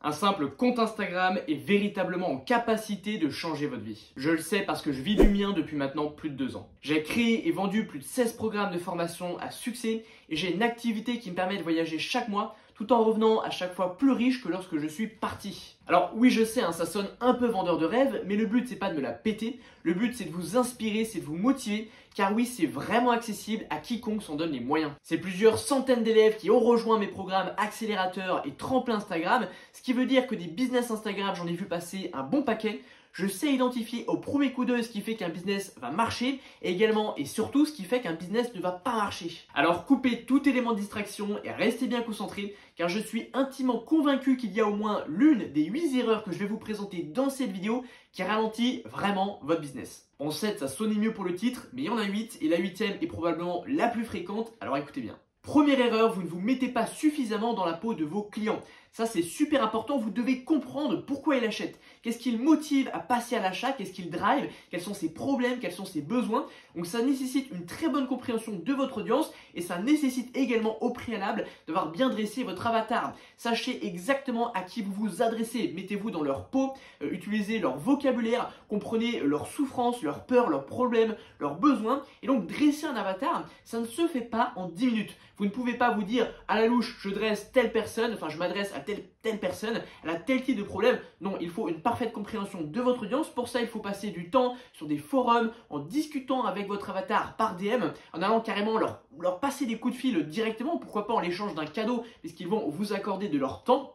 Un simple compte Instagram est véritablement en capacité de changer votre vie. Je le sais parce que je vis du mien depuis maintenant plus de 2 ans. J'ai créé et vendu plus de 16 programmes de formation à succès et j'ai une activité qui me permet de voyager chaque mois tout en revenant à chaque fois plus riche que lorsque je suis parti. Alors oui, je sais, ça sonne un peu vendeur de rêve, mais le but c'est pas de me la péter, le but c'est de vous inspirer, c'est de vous motiver, car oui, c'est vraiment accessible à quiconque s'en donne les moyens. C'est plusieurs centaines d'élèves qui ont rejoint mes programmes accélérateurs et tremplin Instagram, ce qui veut dire que des business Instagram, j'en ai vu passer un bon paquet. Je sais identifier au premier coup d'œil ce qui fait qu'un business va marcher et également et surtout ce qui fait qu'un business ne va pas marcher. Alors coupez tout élément de distraction et restez bien concentrés car je suis intimement convaincu qu'il y a au moins l'une des 8 erreurs que je vais vous présenter dans cette vidéo qui ralentit vraiment votre business. On sait que ça sonnait mieux pour le titre, mais il y en a 8 et la 8e est probablement la plus fréquente, alors écoutez bien. Première erreur, vous ne vous mettez pas suffisamment dans la peau de vos clients. Ça, c'est super important. Vous devez comprendre pourquoi il achète. Qu'est-ce qui le motive à passer à l'achat? Qu'est-ce qui le drive? Quels sont ses problèmes? Quels sont ses besoins? Donc, ça nécessite une très bonne compréhension de votre audience et ça nécessite également au préalable d'avoir bien dressé votre avatar. Sachez exactement à qui vous vous adressez. Mettez-vous dans leur peau, utilisez leur vocabulaire, comprenez leurs souffrances, leurs peurs, leurs problèmes, leurs besoins. Et donc, dresser un avatar, ça ne se fait pas en 10 minutes. Vous ne pouvez pas vous dire à la louche, je dresse telle personne, enfin je m'adresse à telle personne, elle a tel type de problème. Non, il faut une parfaite compréhension de votre audience. Pour ça, il faut passer du temps sur des forums, en discutant avec votre avatar par DM, en allant carrément leur passer des coups de fil directement, pourquoi pas en l'échange d'un cadeau, puisqu'ils vont vous accorder de leur temps.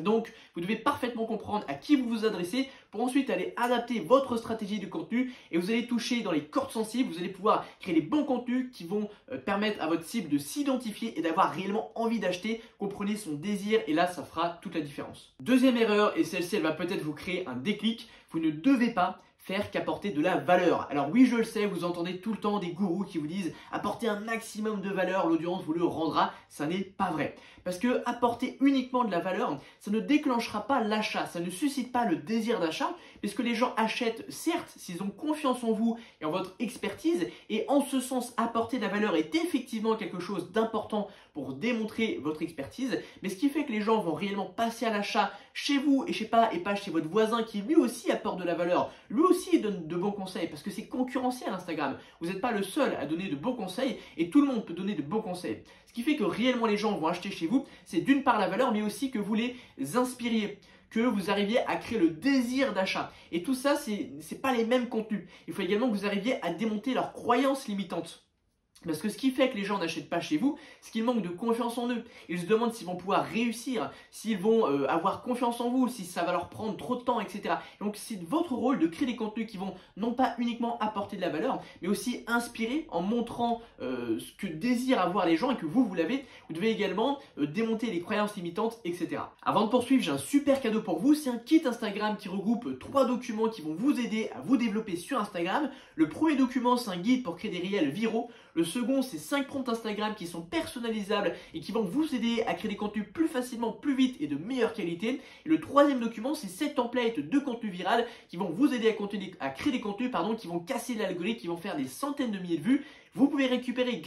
Donc, vous devez parfaitement comprendre à qui vous vous adressez pour ensuite aller adapter votre stratégie de contenu et vous allez toucher dans les cordes sensibles, vous allez pouvoir créer les bons contenus qui vont permettre à votre cible de s'identifier et d'avoir réellement envie d'acheter. Comprenez son désir et là, ça fera toute la différence. Deuxième erreur, et celle-ci, elle va peut-être vous créer un déclic, vous ne devez pas faire qu'apporter de la valeur. Alors oui, je le sais, vous entendez tout le temps des gourous qui vous disent apporter un maximum de valeur, l'audience vous le rendra. Ça n'est pas vrai. Parce que apporter uniquement de la valeur, ça ne déclenchera pas l'achat, ça ne suscite pas le désir d'achat, puisque les gens achètent certes s'ils ont confiance en vous et en votre expertise, et en ce sens, apporter de la valeur est effectivement quelque chose d'important pour démontrer votre expertise, mais ce qui fait que les gens vont réellement passer à l'achat chez vous et pas chez votre voisin qui lui aussi apporte de la valeur, lui aussi donne de bons conseils, parce que c'est concurrentiel Instagram. Vous n'êtes pas le seul à donner de bons conseils et tout le monde peut donner de bons conseils. Ce qui fait que réellement les gens vont acheter chez vous, c'est d'une part la valeur, mais aussi que vous les inspiriez, que vous arriviez à créer le désir d'achat. Et tout ça, c'est pas les mêmes contenus. Il faut également que vous arriviez à démonter leurs croyances limitantes. Parce que ce qui fait que les gens n'achètent pas chez vous, c'est qu'ils manquent de confiance en eux. Ils se demandent s'ils vont pouvoir réussir, s'ils vont avoir confiance en vous, si ça va leur prendre trop de temps, etc. Donc c'est votre rôle de créer des contenus qui vont non pas uniquement apporter de la valeur, mais aussi inspirer en montrant ce que désirent avoir les gens et que vous l'avez. Vous devez également démonter les croyances limitantes, etc. Avant de poursuivre, j'ai un super cadeau pour vous. C'est un kit Instagram qui regroupe 3 documents qui vont vous aider à vous développer sur Instagram. Le premier document, c'est un guide pour créer des réels viraux. Le second, c'est 5 prompts Instagram qui sont personnalisables et qui vont vous aider à créer des contenus plus facilement, plus vite et de meilleure qualité. Et le troisième document, c'est 7 templates de contenu viral qui vont vous aider à créer des contenus qui vont casser l'algorithme, qui vont faire des centaines de milliers de vues. Vous pouvez récupérer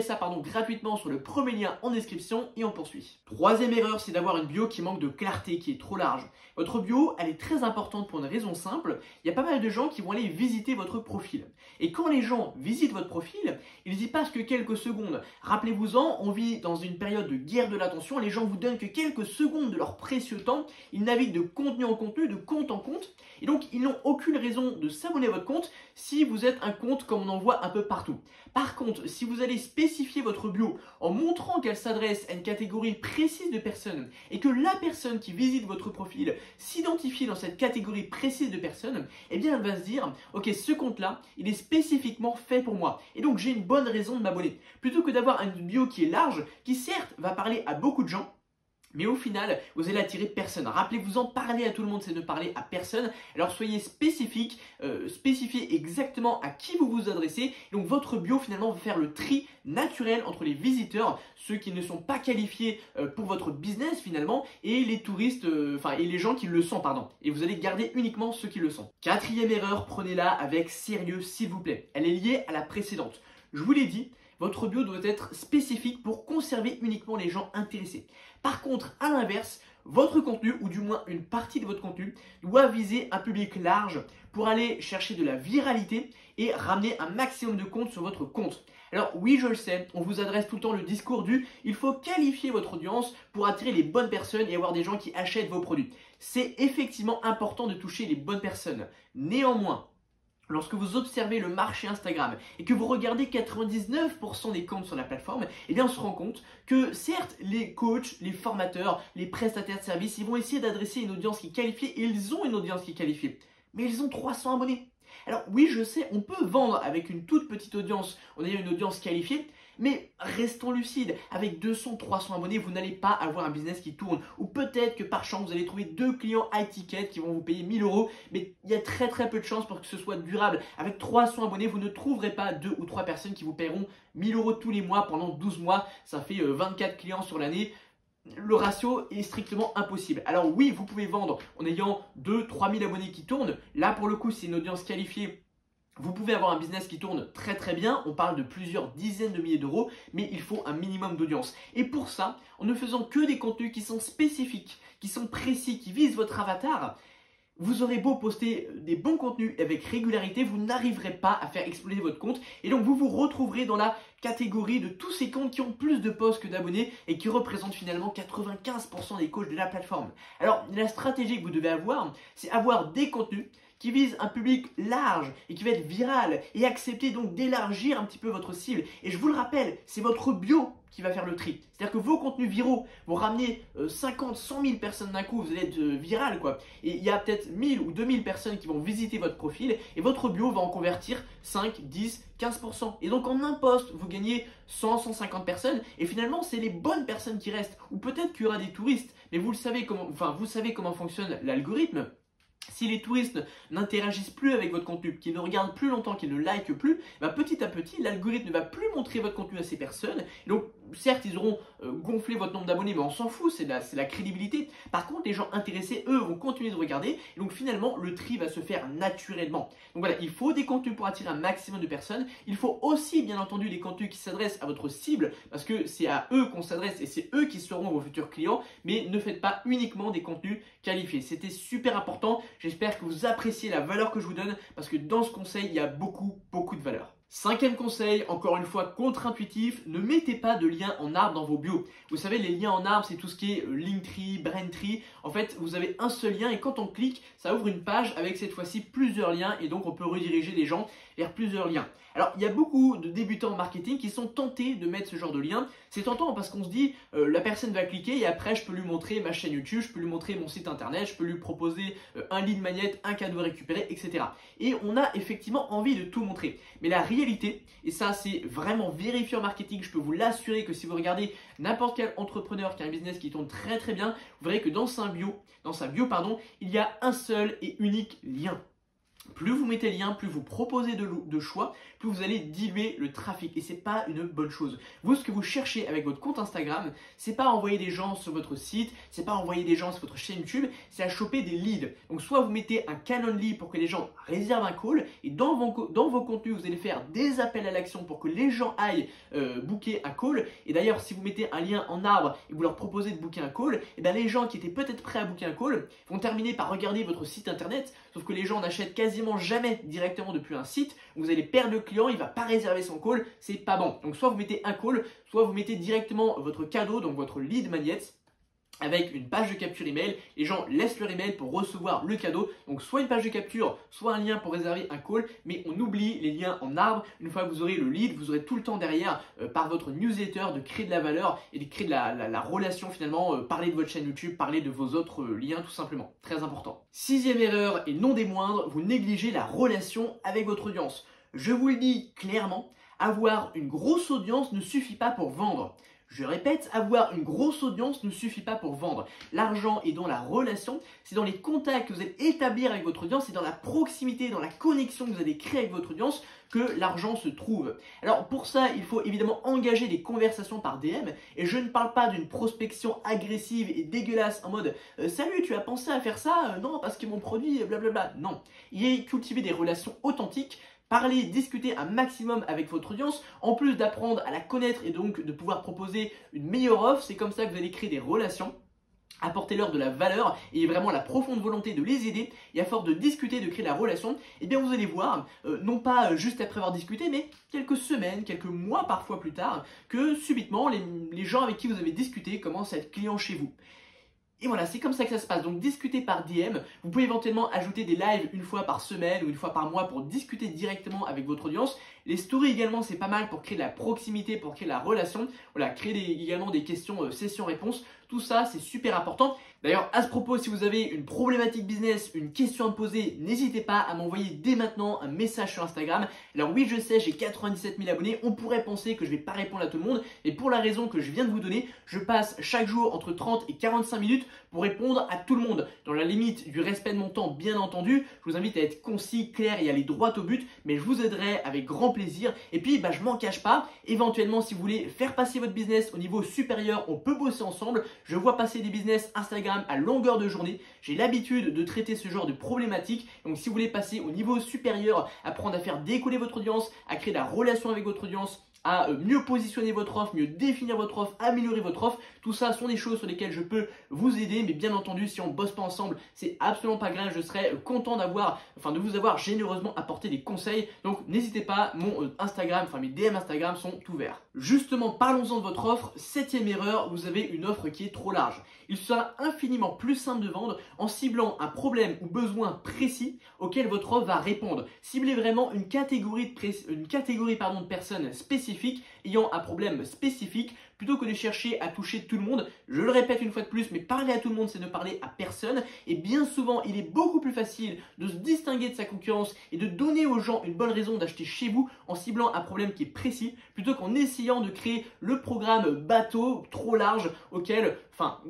ça gratuitement sur le premier lien en description et on poursuit. Troisième erreur, c'est d'avoir une bio qui manque de clarté, qui est trop large. Votre bio, elle est très importante pour une raison simple. Il y a pas mal de gens qui vont aller visiter votre profil. Et quand les gens visitent votre profil, ils y passent que quelques secondes. Rappelez-vous-en, on vit dans une période de guerre de l'attention. Les gens vous donnent que quelques secondes de leur précieux temps. Ils naviguent de contenu en contenu, de compte en compte. Et donc, ils n'ont aucune raison de s'abonner à votre compte si vous êtes un compte comme on en voit un peu partout. Par contre, si vous allez spécifier votre bio en montrant qu'elle s'adresse à une catégorie précise de personnes et que la personne qui visite votre profil s'identifie dans cette catégorie précise de personnes, eh bien, elle va se dire, ok, ce compte-là, il est spécifiquement fait pour moi. Et donc, j'ai une bonne raison de m'abonner. Plutôt que d'avoir une bio qui est large, qui certes va parler à beaucoup de gens, mais au final, vous allez attirer personne. Rappelez-vous-en, parler à tout le monde, c'est ne parler à personne. Alors soyez spécifique, spécifiez exactement à qui vous vous adressez. Donc votre bio finalement va faire le tri naturel entre les visiteurs, ceux qui ne sont pas qualifiés pour votre business finalement, et les touristes, et les gens qui le sont, pardon. Et vous allez garder uniquement ceux qui le sont. Quatrième erreur, prenez-la avec sérieux s'il vous plaît. Elle est liée à la précédente. Je vous l'ai dit, votre bio doit être spécifique pour conserver uniquement les gens intéressés. Par contre, à l'inverse, votre contenu, ou du moins une partie de votre contenu, doit viser un public large pour aller chercher de la viralité et ramener un maximum de comptes sur votre compte. Alors oui, je le sais, on vous adresse tout le temps le discours du « il faut qualifier votre audience pour attirer les bonnes personnes et avoir des gens qui achètent vos produits ». C'est effectivement important de toucher les bonnes personnes. Néanmoins, lorsque vous observez le marché Instagram et que vous regardez 99% des comptes sur la plateforme, eh bien on se rend compte que certes, les coachs, les formateurs, les prestataires de services, ils vont essayer d'adresser une audience qui est qualifiée, et ils ont une audience qui est qualifiée, mais ils ont 300 abonnés. Alors oui, je sais, on peut vendre avec une toute petite audience, on a une audience qualifiée, mais restons lucides, avec 200-300 abonnés, vous n'allez pas avoir un business qui tourne. Ou peut-être que par chance, vous allez trouver 2 clients high ticket qui vont vous payer 1000 €, mais il y a très peu de chances pour que ce soit durable. Avec 300 abonnés, vous ne trouverez pas 2 ou 3 personnes qui vous paieront 1000 € tous les mois pendant 12 mois. Ça fait 24 clients sur l'année. Le ratio est strictement impossible. Alors oui, vous pouvez vendre en ayant 2-3 000 abonnés qui tournent. Là, pour le coup, c'est une audience qualifiée. Vous pouvez avoir un business qui tourne très bien, on parle de plusieurs dizaines de milliers d'euros, mais il faut un minimum d'audience. Et pour ça, en ne faisant que des contenus qui sont spécifiques, qui sont précis, qui visent votre avatar, vous aurez beau poster des bons contenus avec régularité, vous n'arriverez pas à faire exploser votre compte. Et donc vous vous retrouverez dans la catégorie de tous ces comptes qui ont plus de posts que d'abonnés et qui représentent finalement 95% des coachs de la plateforme. Alors la stratégie que vous devez avoir, c'est avoir des contenus qui vise un public large et qui va être viral, et accepter donc d'élargir un petit peu votre cible. Et je vous le rappelle, c'est votre bio qui va faire le tri. C'est-à-dire que vos contenus viraux vont ramener 50, 100 000 personnes d'un coup, vous allez être viral quoi. Et il y a peut-être 1000 ou 2000 personnes qui vont visiter votre profil, et votre bio va en convertir 5, 10, 15%. Et donc en un post, vous gagnez 100, 150 personnes, et finalement c'est les bonnes personnes qui restent. Ou peut-être qu'il y aura des touristes, mais vous savez comment fonctionne l'algorithme. Si les touristes n'interagissent plus avec votre contenu, qu'ils ne regardent plus longtemps, qu'ils ne likent plus, bah petit à petit, l'algorithme ne va plus montrer votre contenu à ces personnes. Et donc, certes, ils auront gonflé votre nombre d'abonnés, mais on s'en fout, c'est la crédibilité. Par contre, les gens intéressés, eux, vont continuer de regarder. Et donc, finalement, le tri va se faire naturellement. Donc voilà, il faut des contenus pour attirer un maximum de personnes. Il faut aussi, bien entendu, des contenus qui s'adressent à votre cible, parce que c'est à eux qu'on s'adresse et c'est eux qui seront vos futurs clients. Mais ne faites pas uniquement des contenus qualifiés. C'était super important. J'espère que vous appréciez la valeur que je vous donne, parce que dans ce conseil, il y a beaucoup de valeur. 5e conseil, encore une fois contre-intuitif, ne mettez pas de lien en arbre dans vos bios. Vous savez, les liens en arbre, c'est tout ce qui est Linktree, Braintree. En fait, vous avez un seul lien et quand on clique, ça ouvre une page avec cette fois-ci plusieurs liens, et donc on peut rediriger les gens vers plusieurs liens. Alors, il y a beaucoup de débutants en marketing qui sont tentés de mettre ce genre de lien. C'est tentant parce qu'on se dit, la personne va cliquer et après, je peux lui montrer ma chaîne YouTube, je peux lui montrer mon site internet, je peux lui proposer un lead magnet, un cadeau récupéré, etc. Et on a effectivement envie de tout montrer. Mais la réalité, et ça c'est vraiment vérifié en marketing, je peux vous l'assurer que si vous regardez n'importe quel entrepreneur qui a un business qui tourne très bien, vous verrez que dans sa bio, il y a un seul et unique lien. Plus vous mettez le lien, plus vous proposez de choix, plus vous allez diluer le trafic. Et c'est pas une bonne chose. Vous, ce que vous cherchez avec votre compte Instagram, c'est pas envoyer des gens sur votre site, c'est pas envoyer des gens sur votre chaîne YouTube, c'est à choper des leads. Donc soit vous mettez un Calendly pour que les gens réservent un call, et dans vos contenus, vous allez faire des appels à l'action pour que les gens aillent booker un call. Et d'ailleurs, si vous mettez un lien en arbre et vous leur proposez de booker un call, et bien les gens qui étaient peut-être prêts à booker un call vont terminer par regarder votre site internet, sauf que les gens n'achètent quasiment jamais directement depuis un site. Vous allez perdre le client, il ne va pas réserver son call, c'est pas bon. Donc soit vous mettez un call, soit vous mettez directement votre cadeau, donc votre lead magnet, avec une page de capture email. Les gens laissent leur email pour recevoir le cadeau. Donc soit une page de capture, soit un lien pour réserver un call, mais on oublie les liens en arbre. Une fois que vous aurez le lead, vous aurez tout le temps derrière par votre newsletter de créer de la valeur et de créer de la relation finalement, parler de votre chaîne YouTube, parler de vos autres liens tout simplement. Très important. 6e erreur et non des moindres, vous négligez la relation avec votre audience. Je vous le dis clairement, avoir une grosse audience ne suffit pas pour vendre. Je répète, avoir une grosse audience ne suffit pas pour vendre. L'argent est dans la relation, c'est dans les contacts que vous allez établir avec votre audience, c'est dans la proximité, dans la connexion que vous allez créer avec votre audience que l'argent se trouve. Alors pour ça, il faut évidemment engager des conversations par DM, et je ne parle pas d'une prospection agressive et dégueulasse en mode « Salut, tu as pensé à faire ça? Non, parce que mon produit, blablabla. » Non, il est cultiver des relations authentiques. Parler, discuter un maximum avec votre audience, en plus d'apprendre à la connaître et donc de pouvoir proposer une meilleure offre. C'est comme ça que vous allez créer des relations. apportez-leur de la valeur et vraiment la profonde volonté de les aider, et à force de discuter, de créer la relation, eh bien vous allez voir, non pas juste après avoir discuté, mais quelques semaines, quelques mois parfois plus tard, que subitement les gens avec qui vous avez discuté commencent à être clients chez vous. Et voilà, c'est comme ça que ça se passe. Donc discutez par DM. Vous pouvez éventuellement ajouter des lives une fois par semaine ou une fois par mois pour discuter directement avec votre audience. Les stories également, c'est pas mal pour créer de la proximité, pour créer de la relation. Voilà, créer également des questions sessions-réponses. Tout ça, c'est super important. D'ailleurs, à ce propos, si vous avez une problématique business, une question à me poser, n'hésitez pas à m'envoyer dès maintenant un message sur Instagram. Alors oui, je sais, j'ai 97 000 abonnés. On pourrait penser que je ne vais pas répondre à tout le monde. Et pour la raison que je viens de vous donner, je passe chaque jour entre 30 et 45 minutes pour répondre à tout le monde. Dans la limite du respect de mon temps, bien entendu. Je vous invite à être concis, clair et aller droit au but. Mais je vous aiderai avec grand plaisir. Et puis, je m'en cache pas. Éventuellement, si vous voulez faire passer votre business au niveau supérieur, on peut bosser ensemble. Je vois passer des business Instagram à longueur de journée. J'ai l'habitude de traiter ce genre de problématiques. Donc si vous voulez passer au niveau supérieur, apprendre à faire décoller votre audience, à créer la relation avec votre audience, à mieux positionner votre offre, mieux définir votre offre, améliorer votre offre. Tout ça sont des choses sur lesquelles je peux vous aider. Mais bien entendu, si on ne bosse pas ensemble, c'est absolument pas grave. Je serais content de vous avoir généreusement apporté des conseils. Donc n'hésitez pas, mon Instagram, mes DM Instagram sont ouverts. Justement, parlons-en de votre offre. 7e erreur, vous avez une offre qui est trop large. Il sera infiniment plus simple de vendre en ciblant un problème ou besoin précis auquel votre offre va répondre. Ciblez vraiment une catégorie de personnes spécifiques ayant un problème spécifique plutôt que de chercher à toucher tout le monde. Je le répète une fois de plus, mais parler à tout le monde, c'est ne parler à personne. Et bien souvent, il est beaucoup plus facile de se distinguer de sa concurrence et de donner aux gens une bonne raison d'acheter chez vous en ciblant un problème qui est précis, plutôt qu'en essayant de créer le programme bateau trop large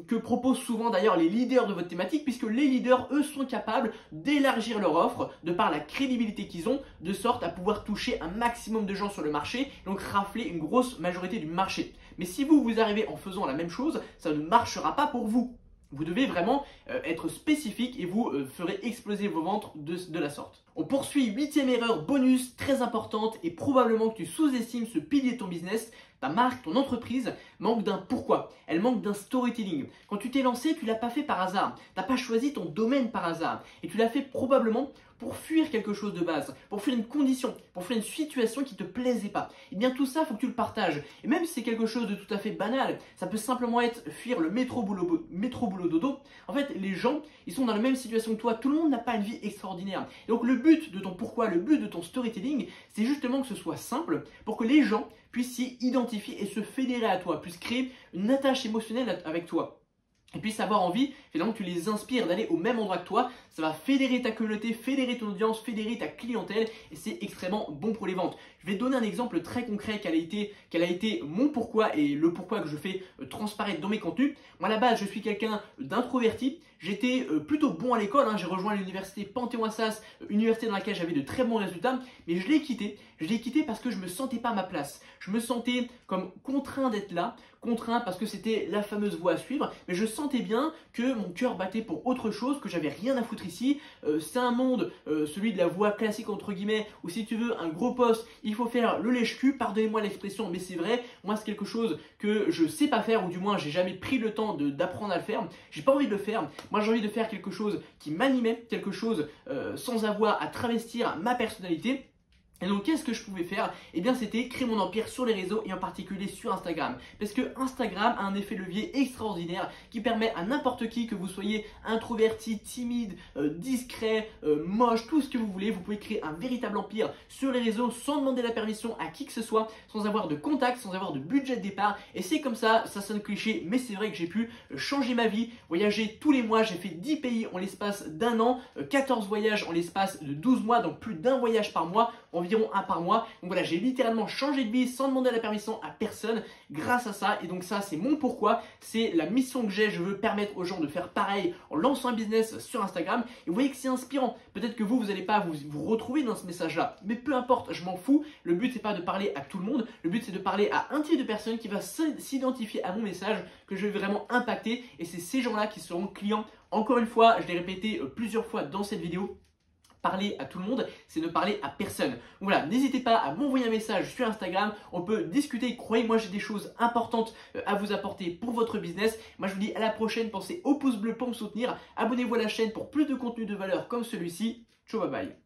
que proposent souvent d'ailleurs les leaders de votre thématique, puisque les leaders, eux, sont capables d'élargir leur offre de par la crédibilité qu'ils ont, de sorte à pouvoir toucher un maximum de gens sur le marché, donc rafler une grosse majorité du marché. Mais si vous arrivez en faisant la même chose, ça ne marchera pas pour vous. Vous devez vraiment être spécifique et vous ferez exploser vos ventes de la sorte. On poursuit, 8e erreur bonus, très importante, et probablement que tu sous-estimes ce pilier de ton business. Ta marque, ton entreprise manque d'un pourquoi, elle manque d'un storytelling. Quand tu t'es lancé, tu ne l'as pas fait par hasard, tu n'as pas choisi ton domaine par hasard, et tu l'as fait probablement pour fuir quelque chose de base, pour fuir une condition, pour fuir une situation qui ne te plaisait pas. Et bien tout ça, il faut que tu le partages. Et même si c'est quelque chose de tout à fait banal, ça peut simplement être fuir le métro boulot dodo. En fait, les gens, ils sont dans la même situation que toi. Tout le monde n'a pas une vie extraordinaire. Et donc le but de ton pourquoi, le but de ton storytelling, c'est justement que ce soit simple pour que les gens puissent s'y identifier et se fédérer à toi, puissent créer une attache émotionnelle avec toi. Et puis avoir envie, finalement, que tu les inspires d'aller au même endroit que toi. Ça va fédérer ta communauté, fédérer ton audience, fédérer ta clientèle, et c'est extrêmement bon pour les ventes. Je vais te donner un exemple très concret quel a été mon pourquoi et le pourquoi que je fais transparaître dans mes contenus. Moi, à la base, je suis quelqu'un d'introverti. J'étais plutôt bon à l'école, j'ai rejoint l'université Panthéon-Assas, université dans laquelle j'avais de très bons résultats, mais je l'ai quitté. Je l'ai quitté parce que je ne me sentais pas à ma place. Je me sentais comme contraint d'être là, contraint parce que c'était la fameuse voie à suivre, mais je sentais bien que mon cœur battait pour autre chose, que j'avais rien à foutre ici. C'est un monde, celui de la voie classique entre guillemets, où si tu veux un gros poste, il faut faire le lèche-cul, pardonnez-moi l'expression, mais c'est vrai, moi c'est quelque chose que je sais pas faire, ou du moins j'ai jamais pris le temps d'apprendre à le faire. J'ai pas envie de le faire. Moi j'ai envie de faire quelque chose qui m'animait, quelque chose sans avoir à travestir ma personnalité. Et donc qu'est-ce que je pouvais faire? Eh bien c'était créer mon empire sur les réseaux et en particulier sur Instagram. Parce que Instagram a un effet levier extraordinaire qui permet à n'importe qui, que vous soyez introverti, timide, discret, moche, tout ce que vous voulez, vous pouvez créer un véritable empire sur les réseaux sans demander la permission à qui que ce soit, sans avoir de contact, sans avoir de budget de départ. Et c'est comme ça sonne cliché, mais c'est vrai que j'ai pu changer ma vie, voyager tous les mois, j'ai fait 10 pays en l'espace d'un an, 14 voyages en l'espace de 12 mois, donc plus d'un voyage par mois, environ un par mois. Donc voilà, j'ai littéralement changé de vie sans demander la permission à personne grâce à ça. Et donc ça, c'est mon pourquoi, c'est la mission que j'ai. Je veux permettre aux gens de faire pareil en lançant un business sur Instagram. Et vous voyez que c'est inspirant. Peut-être que vous n'allez pas vous retrouver dans ce message-là, mais peu importe, je m'en fous. Le but, c'est pas de parler à tout le monde. Le but, c'est de parler à un type de personne qui va s'identifier à mon message, que je vais vraiment impacter. Et c'est ces gens-là qui seront clients. Encore une fois, je l'ai répété plusieurs fois dans cette vidéo. parler à tout le monde, c'est ne parler à personne. Donc voilà, n'hésitez pas à m'envoyer un message sur Instagram, on peut discuter, croyez-moi j'ai des choses importantes à vous apporter pour votre business. Moi je vous dis à la prochaine, pensez au pouce bleu pour me soutenir, abonnez-vous à la chaîne pour plus de contenu de valeur comme celui-ci. Ciao, bye bye.